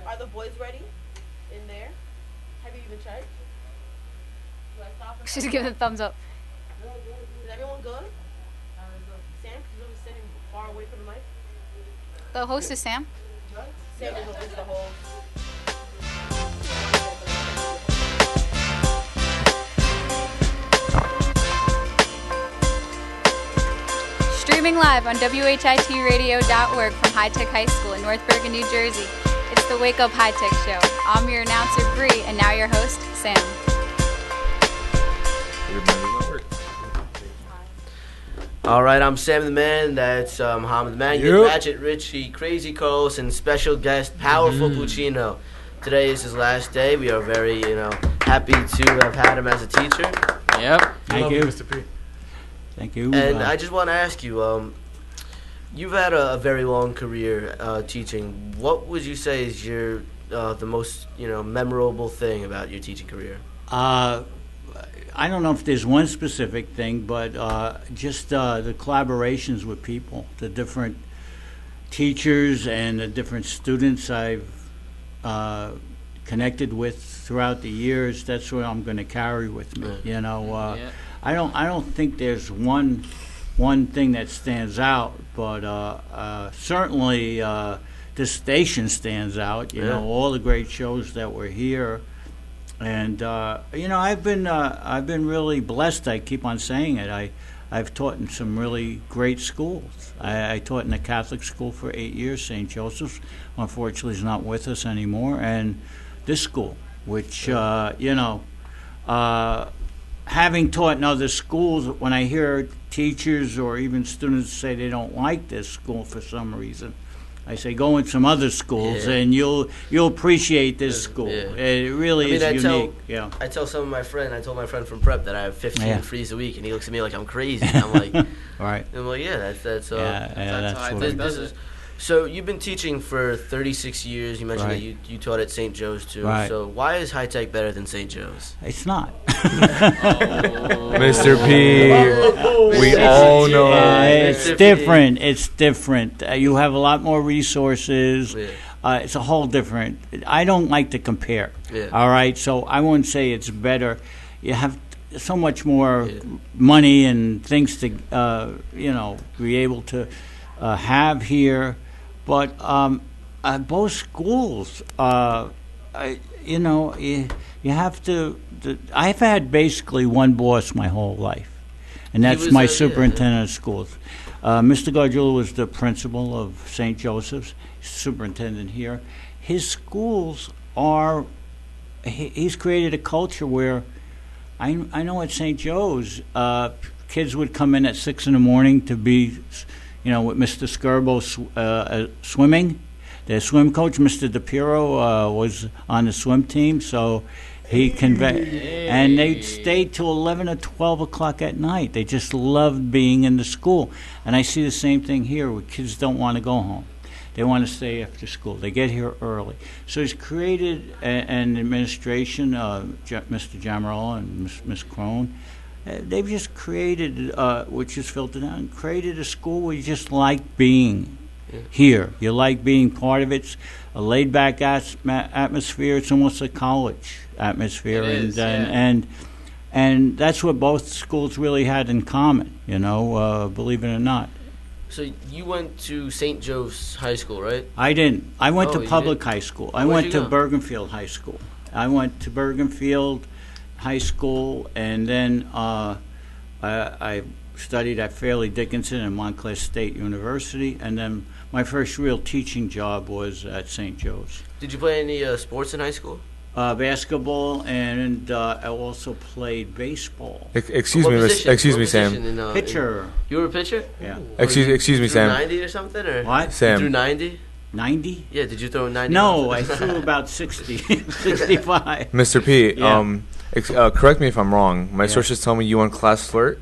Are the boys ready in there? Have you even checked? Do I stop? She's giving a thumbs up. Is everyone good? Sam, you're really sitting far away from the mic. The host is Sam. Sam is the whole. Streaming live on WHITradio.org from High Tech High School in North Bergen, New Jersey. It's the Wake Up High Tech Show. I'm your announcer, Bree, and now your host, Sam. All right, I'm Sam the Man. That's Muhammad the Man. Yep. Ratchet Richie, crazy co-host, and special guest, powerful Pluchino. Today is his last day. We are very, happy to have had him as a teacher. Yep. Thank you, Mr. P. Thank you. And I just want to ask you, you've had a very long career teaching. What would you say is your the most memorable thing about your teaching career? I don't know if there's one specific thing, but just the collaborations with people, the different teachers and the different students I've connected with throughout the years. That's what I'm going to carry with me. I don't think there's one thing that stands out, but certainly this station stands out. All the great shows that were here. And I've been really blessed. I keep on saying it. I've taught in some really great schools. I taught in a Catholic school for 8 years, St. Joseph's. Unfortunately, is not with us anymore. And this school, which having taught in other schools, when I hear teachers or even students say they don't like this school for some reason, I say, go in some other schools, and you'll appreciate this school. Yeah. It really is unique. I tell some of my friends, I told my friend from prep that I have 15 frees a week, and he looks at me like I'm crazy. And I'm like, right. I'm like, that's that's what it is. So you've been teaching for 36 years. You mentioned that you taught at St. Joe's too. Right. So why is high tech better than St. Joe's? It's not. Mr. P. We all know. It's different. It's different. You have a lot more resources. It's a whole different. I don't like to compare. All right. So I won't say it's better. You have so much more money and things to be able to have here. But both schools, you have to. I've had basically one boss my whole life, and that's my superintendent of schools. Mr. Gardula was the principal of St. Joseph's, superintendent here. His schools are. He's created a culture where I know at St. Joe's, kids would come in at 6 a.m. to be, with Mr. Skirbo swimming. The swim coach, Mr. DePiro, was on the swim team, so he and they stayed till 11 or 12 o'clock at night. They just loved being in the school. And I see the same thing here where kids don't want to go home. They want to stay after school. They get here early. So he's created an administration, Mr. Jamarola and Ms. Crone. They've just created, which is filtered down, created a school where you just like being here. You like being part of it. It's a laid-back atmosphere. It's almost a college atmosphere. And that's what both schools really had in common, believe it or not. So you went to St. Joe's High School, right? I didn't. I went to public high school. I went to Bergenfield High School. I went to Bergenfield High School, and then I studied at Fairleigh Dickinson and Montclair State University, and then my first real teaching job was at St. Joe's. Did you play any sports in high school? Basketball, and I also played baseball. Excuse me, Sam. Pitcher. You were a pitcher? Yeah. Excuse me, Sam. 90 or something, or what? Sam. You threw 90? 90? Yeah. Did you throw 90? No, I threw about 60, 65. Mr. P. Correct me if I'm wrong. My sources tell me you won class flirt.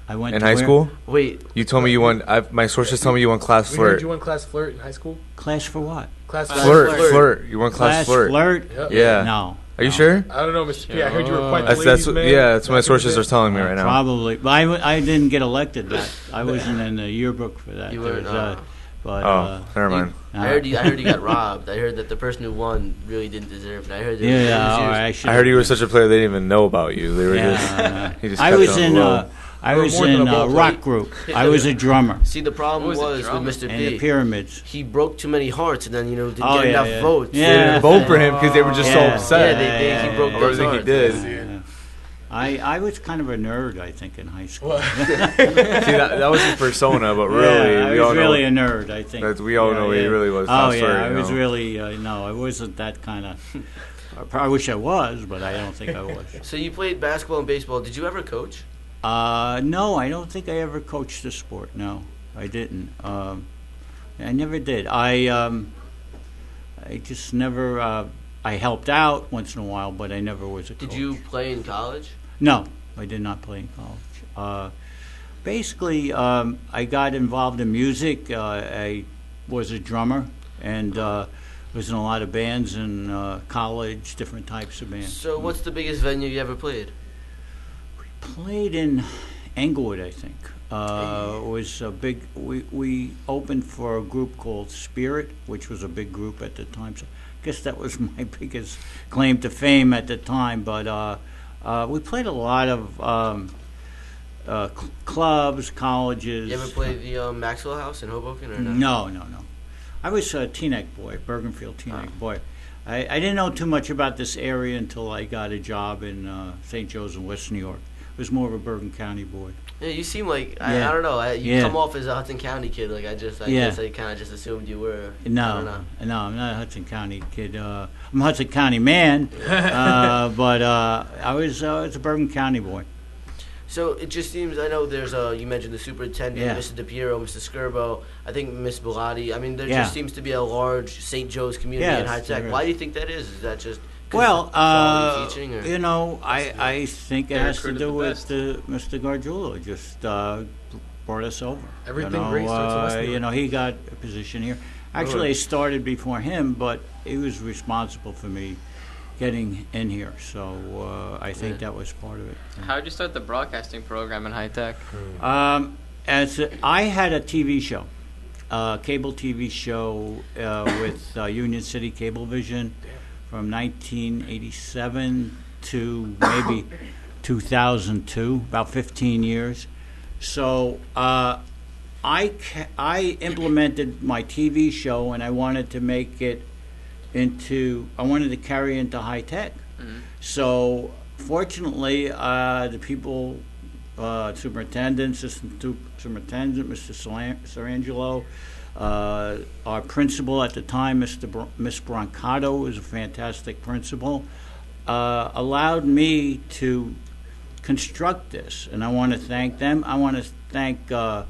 I went in high school. Wait. You told me you won. My sources tell me you won class flirt. Did you won class flirt in high school? Class for what? Class flirt. You won class flirt. Flirt? Yeah. No. Are you sure? I don't know, Mr. P. I heard you were quite the ladies' man. That's what my sources are telling me right now. Probably, but I didn't get elected. I wasn't in the yearbook for that. But never mind. I heard you got robbed. I heard that the person who won really didn't deserve it. I heard. I heard you were such a player they didn't even know about you. They were he just I kept was on in. low. I was in a rock group. I was a drummer. See, the problem was with Mr. And B. the Pyramids. He broke too many hearts, and then didn't get enough votes. They didn't vote for him because they were just so upset. He broke those everything hearts. he did. I was kind of a nerd, I think, in high school. See, that was his persona, but really, I we was all really know. a nerd, I think. We all know he really was. Oh, Story, I was really, no, I wasn't that kind of, I wish I was, but I don't think I was. So you played basketball and baseball. Did you ever coach? No, I don't think I ever coached a sport, no, I didn't. I never did. I just never, I helped out once in a while, but I never was a coach. Did you play in college? No, I did not play in college. Basically, I got involved in music. I was a drummer and was in a lot of bands in college, different types of bands. So what's the biggest venue you ever played? Played in Englewood, I think. It was a big. We opened for a group called Spirit, which was a big group at the time. So I guess that was my biggest claim to fame at the time. But we played a lot of clubs, colleges. You ever played the Maxwell House in Hoboken or no? No. I was a Teaneck boy, Bergenfield Teaneck boy. I didn't know too much about this area until I got a job in St. Joe's in West New York. I was more of a Bergen County boy. Yeah, you seem like I don't know. You come off as a Hudson County kid. Like I guess I kind of just assumed you were. No, I'm not a Hudson County kid. I'm a Hudson County man, but I was a Bergen County boy. So it just seems. I know there's you mentioned the superintendent, Mr. DePiero, Mr. Skirbo. I think Miss Bellotti. I mean, there just seems to be a large St. Joe's community in high tech. Why do you think that is? Is that just teaching, or? You know, I think it has to do with Mr. Gargiulo. Just brought us over. Everything great starts in West New York. You know, he got a position here. Actually, I started before him, but he was responsible for me getting in here. So I think that was part of it. How did you start the broadcasting program in high tech? I had a TV show, cable TV show with Union City Cablevision. From 1987 to maybe 2002, about 15 years. So I implemented my TV show, and I wanted to make it I wanted to carry into high tech. Mm-hmm. So fortunately, the people, superintendent, assistant superintendent, Mr. Sarangelo, our principal at the time, Miss Brancato, was a fantastic principal, allowed me to construct this, and I want to thank them. I want to thank Mr.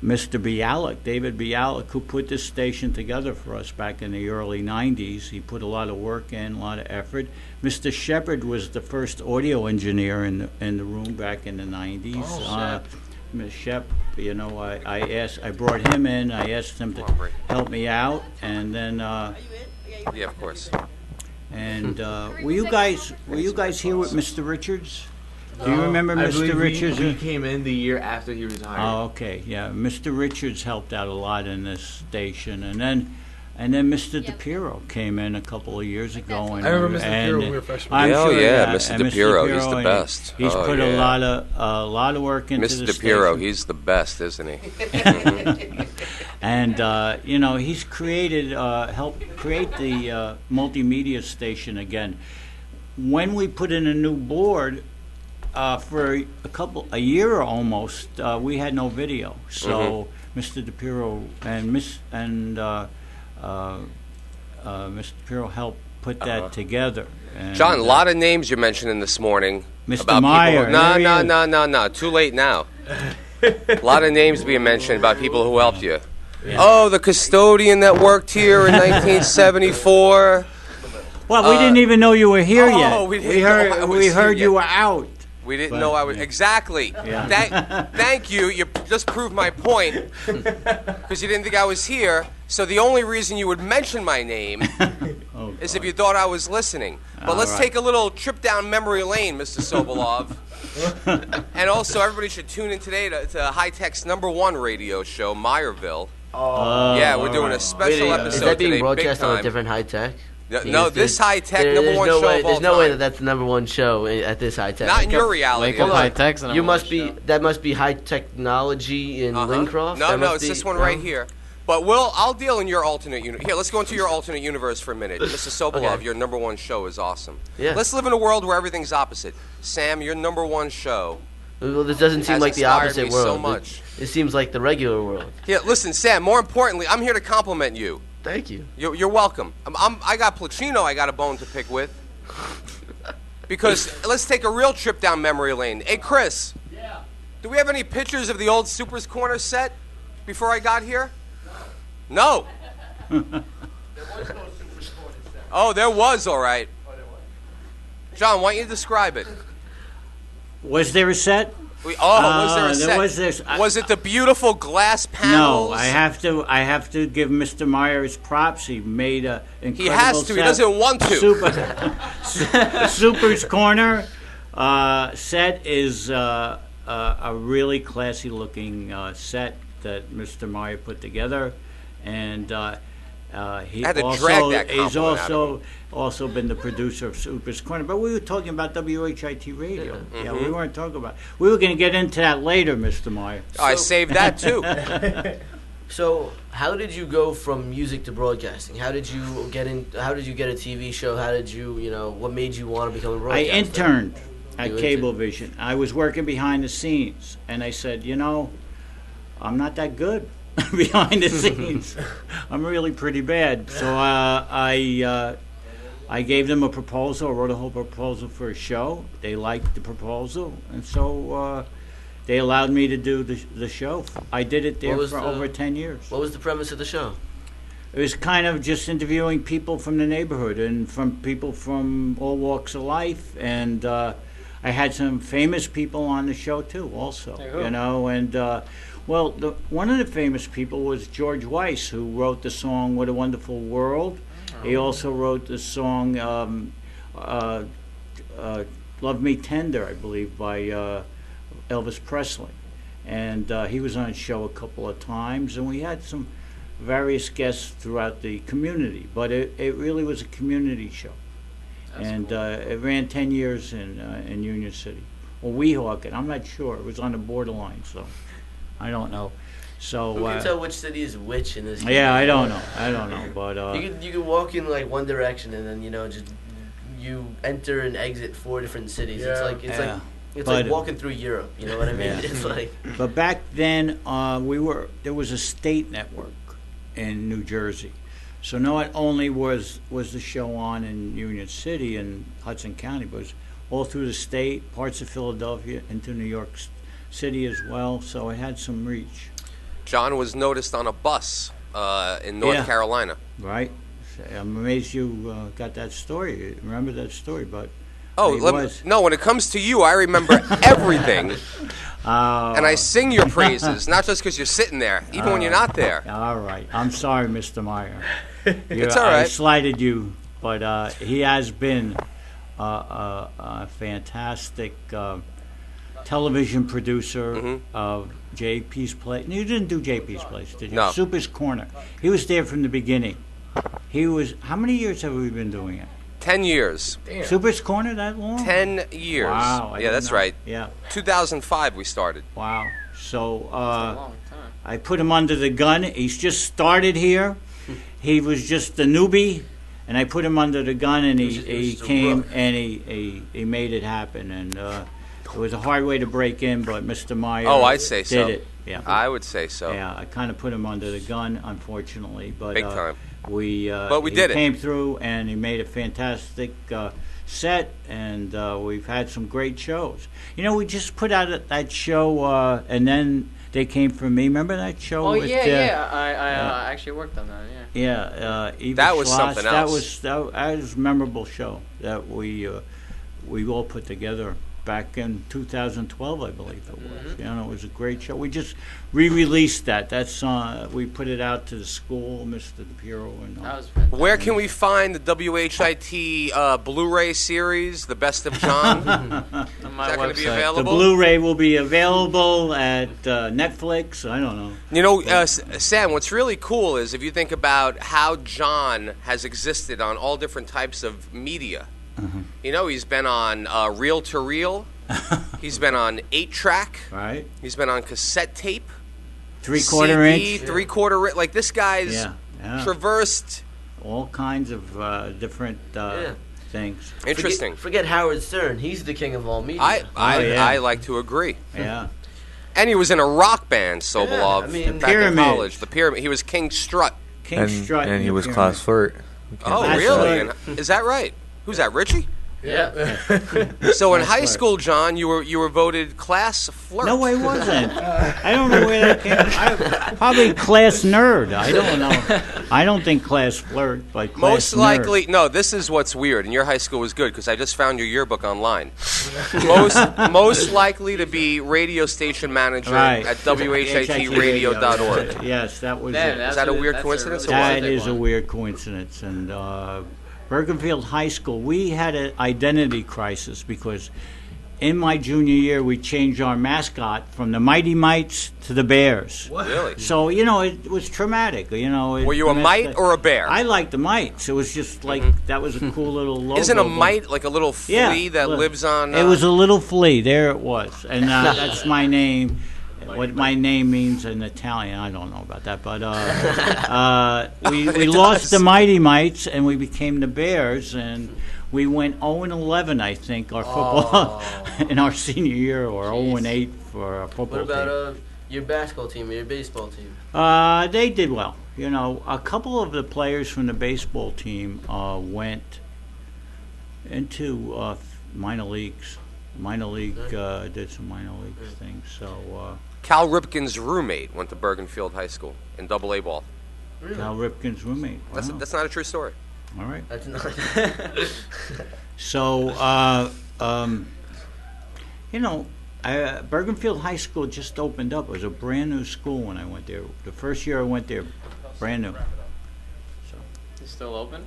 Bialik, David Bialik, who put this station together for us back in the early 90s. He put a lot of work in, a lot of effort. Mr. Shepard was the first audio engineer in the room back in the 90s. Ms. Shep, you know, I brought him in. I asked him to help me out, and then. Yeah, of course. And were you guys here with Mr. Richards? Do you remember Mr. Richards? He came in the year after he retired. Oh, okay, yeah. Mr. Richards helped out a lot in this station, and then Mr. DePiero came in a couple of years ago. And I remember Mr. DePiero when we were freshmen. Mr. DePiero, he's the best. He's put a lot of work into Mr. the DePiero, station. he's the best, isn't he? And you know, he's helped create the multimedia station again. When we put in a new board for a year almost, we had no video. So Mr. DePiero and Mr. DePiero helped put that together. And, John, a lot of names you're mentioning this morning. Mr. About Meyer. No. Too late now. A lot of names being mentioned about people who helped you. Yeah. Oh, the custodian that worked here in 1974. Well, we didn't even know you were here yet. We heard you were out. We didn't know I was exactly. Yeah. Thank you. You just proved my point because you didn't think I was here. So the only reason you would mention my name is if you thought I was listening. But let's take a little trip down memory lane, Mr. Sobolov. And also, everybody should tune in today to High Tech's #1 radio show, Meyerville. Yeah, we're doing a special episode Is that being today, broadcast big on time. a different high tech? No, this high tech number one show of all There's no time. way that that's the number one show at this high tech. Not in your reality. Wake Up High Tech's the number You one must be. show. That must be high technology in Lincroft. No, it's this one right here. But I'll deal in your alternate universe. Here, let's go into your alternate universe for a minute. Mr. Sobolov, Okay. your number one show is awesome. Yeah. Let's live in a world where everything's opposite. Sam, your number one show. Well, this doesn't seem has like the inspired opposite me world. so much. It seems like the regular world. Here, listen, Sam. More importantly, I'm here to compliment you. Thank you. You're welcome. I got Pluchino. I got a bone to pick with. Because let's take a real trip down memory lane. Hey, Chris. Yeah. Do we have any pictures of the old Super's Corner set before I got here? No. There was no Super's Corner set. Oh, there was, all right. John, why don't you describe it? Was there a set? Was there a set? There was this. Was it the beautiful glass panels? No, I have to give Mr. Meyer his props. He made a incredible He has to. set. He doesn't want to. Super's Corner set is a really classy looking set that Mr. Meyer put together, and he I had to also drag that he's compliment out of also been the producer of Super's Corner. But we were talking about WHIT Radio. Yeah, we weren't talking about. We were going to get into that later, Mr. Meyer. I saved that too. So, how did you go from music to broadcasting? How did you get in? How did you get a TV show? How did you, what made you want to become a broadcaster? I interned at Cablevision. I was working behind the scenes, and I said, I'm not that good behind the scenes. I'm really pretty bad. So I gave them a proposal. I wrote a whole proposal for a show. They liked the proposal, and so they allowed me to do the show. I did it there for over 10 years. What was the premise of the show? It was kind of just interviewing people from the neighborhood and from people from all walks of life, and I had some famous people on the show too, also. And one of the famous people was George Weiss, who wrote the song "What a Wonderful World." He also wrote the song "Love Me Tender," I believe, by Elvis Presley, and he was on the show a couple of times, and we had some various guests throughout the community. But it really was a community show. That's cool. It ran 10 years in Union City. Or Weehawken, I'm not sure. It was on the borderline, so I don't know. So who can tell which city is which in this? Yeah, I don't know. But you could walk in like one direction and then just you enter and exit 4 different cities. Yeah. It's like walking through Europe. You know what I mean? Yeah. It's like. But back then, there was a state network in New Jersey. So not only was the show on in Union City and Hudson County, but it was all through the state, parts of Philadelphia, into New York City as well. So it had some reach. John was noticed on a bus in North Carolina. Right. I'm amazed you got that story. Remember that story, but no. When it comes to you, I remember everything. And I sing your praises, not just because you're sitting there, even when you're not there. All right. I'm sorry, Mr. Meyer. It's all right. I slighted you, but he has been a fantastic television producer of JP's Place. You didn't do JP's Place, did you? No. Super's Corner. He was there from the beginning. How many years have we been doing it? 10 years. Damn. Super's Corner that long? 10 years. Wow. Yeah, that's right. Yeah. 2005 we started. Wow. So that's a long time. I put him under the gun. He's just started here. He was just a newbie, and I put him under the gun, and he came and he made it happen. And it was a hard way to break in, but Mr. Meyer I'd say did so. it. Yeah. I would say so. Yeah, I kind of put him under the gun, unfortunately. But, big time. But we did it. He came through, and he made a fantastic set, and we've had some great shows. We just put out that show, and then they came for me. Remember that show? Oh, yeah. I actually worked on that, yeah. Eva that was Schloss, something else. That was a memorable show that we all put together back in 2012, I believe it was. You know, it was a great show. We just re-released that. That's we put it out to the school, Mr. DePiero, and where can we find the WHIT Blu-ray series, The Best of John? On my Is that going to be available? The Blu-ray will be available at Netflix. I don't know. You know, Sam, what's really cool is if you think about how John has existed on all different types of media. You know, he's been on reel-to-reel. He's been on 8-track. Right. He's been on cassette tape. 3/4 inch. 3/4 inch. Like, this guy's traversed all kinds of different things. Interesting. Forget Howard Stern. He's the king of all media. I like to agree. Yeah. And he was in a rock band, Sobolov, back in college. The Pyramid. He was King Strut. Strut. And he was Class Flirt. Oh, really? And, is that right? Who's that, Richie? Yeah. So in high school, John, you were voted class flirt. No, I wasn't. I don't know where that came from. Probably class nerd. I don't know. I don't think class flirt, but class most likely, nerd. no. This is what's weird. And your high school was good because I just found your yearbook online. most likely to be radio station manager at whitradio.org. Yes, that was. Is that a weird coincidence? That is a weird coincidence, and. Bergenfield High School, we had an identity crisis because in my junior year we changed our mascot from the Mighty Mites to the Bears. What? Really? So, you know, it was traumatic. You know, were you a mite or a bear? I liked the mites. It was just like, that was a cool little logo. Isn't a mite like a little flea that lives on... It was a little flea. There it was. And that's my name. What my name means in Italian, I don't know about that, but we lost the Mighty Mites and we became the Bears, and we went 0-11, I think, our football in our senior year, or 0-8 for our football team. What about your basketball team or your baseball team? They did well. You know, a couple of the players from the baseball team went into minor leagues. Did some minor league things, so... Cal Ripken's roommate went to Bergenfield High School in Double-A ball. Really? Cal Ripken's roommate. Wow. That's not a true story. All right. That's not. So, you know, Bergenfield High School just opened up. It was a brand new school when I went there. The first year I went there, brand new. So. It's still open?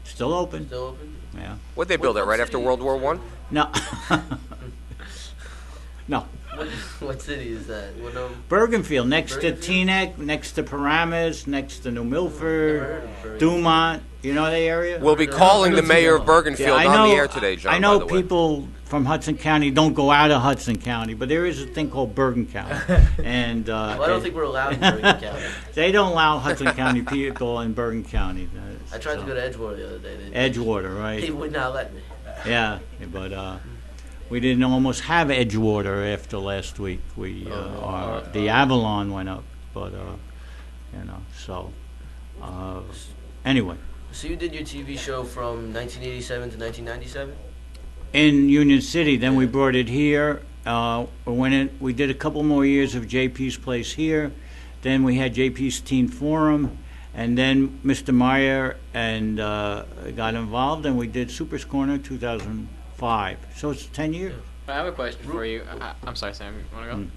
Still open. Still open? Yeah. What'd they build it right after World War I? No. No. What city is that? Bergenfield, next to Teaneck, next to Paramus, next to New Milford, Dumont. You know the area? We'll be calling the mayor of Bergenfield on the air today, John. I know by the way. people from Hudson County don't go out of Hudson County, but there is a thing called Bergen County. And well, I don't think we're allowed in Bergen County. They don't allow Hudson County people in Bergen County. I tried to go to Edgewater the other day. Edgewater, right? He would not let me. Yeah, but we didn't almost have Edgewater after last week. The Avalon went up, but you know. So anyway. So you did your TV show from 1987 to 1997? In Union City. Then we brought it here. We did a couple more years of JP's Place here. Then we had JP's Teen Forum. And then Mr. Meyer and got involved, and we did Super's Corner 2005. So it's 10 years. I have a question for you. I'm sorry, Sam. You want to go?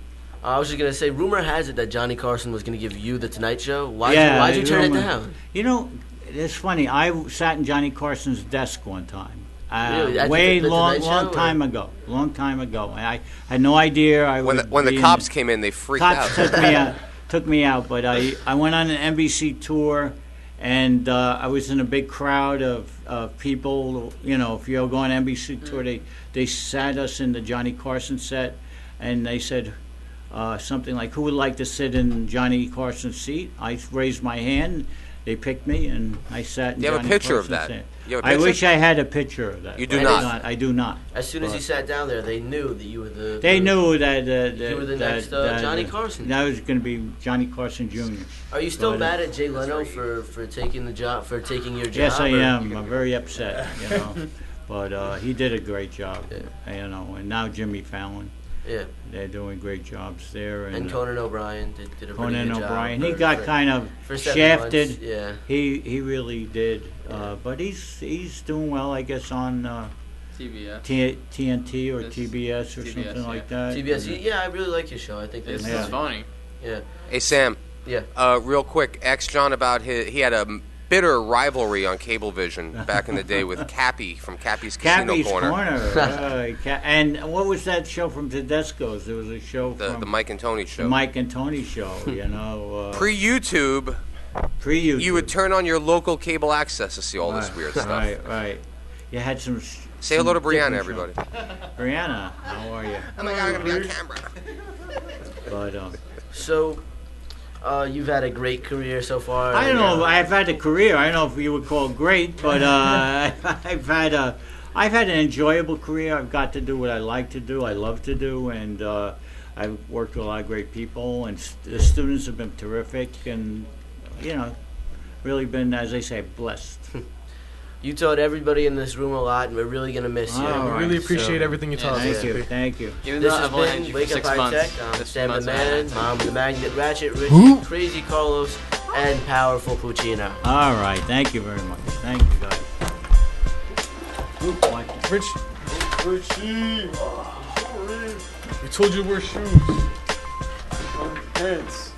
I was just going to say, rumor has it that Johnny Carson was going to give you the Tonight Show. Why'd you turn it down? You know, it's funny. I sat in Johnny Carson's desk one time. Really? Long time ago. I had no idea. When the cops came in, they freaked out. Took me out, but I went on an NBC tour, and I was in a big crowd of people. You know, if you go on an NBC tour, they sat us in the Johnny Carson set, and they said something like, "Who would like to sit in Johnny Carson's seat?" I raised my hand. They picked me, and I sat in Do you have Johnny a picture Carson's of that? seat. You have a picture? I wish I had a picture of that. You do not? I do not. As soon as he sat down there, they knew that you were the... They knew that... you were the next Johnny Carson. That was going to be Johnny Carson Jr. Are you still mad at Jay Leno for taking the job, for taking your job? Yes, I am. I'm very upset, you know. But he did a great job, you know. And now Jimmy Fallon. Yeah. They're doing great jobs there. And Conan O'Brien did a pretty good job. Conan O'Brien. He got kind of shafted. Months, yeah. He really did. But he's doing well, I guess, on TNT or This- TBS or TBS, something yeah. like that. TBS. Yeah, I really like your show. I think It's that's funny. Yeah. Hey, Sam. Yeah. Real quick, ask John about he had a bitter rivalry on Cablevision back in the day with Cappy from Cappy's Casino Corner. And what was that show from Tedesco's? There was a show from The Mike and Tony show. The Mike and Tony show, you know. Pre-YouTube, you would turn on your local cable access to see all this weird stuff. Right. You had some. Say hello to Brianna, everybody. Brianna, how are you? Oh my God, I'm gonna be on camera. But so, you've had a great career so far. I don't know. I've had a career. I don't know if you would call it great, but I've had an enjoyable career. I've got to do what I like to do. I love to do, and I've worked with a lot of great people, and the students have been terrific, and really been, as I say, blessed. You taught everybody in this room a lot, and we're really going to miss you. We really appreciate everything you taught us. Thank you. Even This though has I've only had been you Wake for Up 6 High months. Tech. I'm 6 Sam the months Man, I Mom the Magnet Ratchet, Richie, Crazy Carlos, and Powerful Pluchino. All right. Thank you very much. Thank you, guys. Richie! We told you to wear shoes. Pants.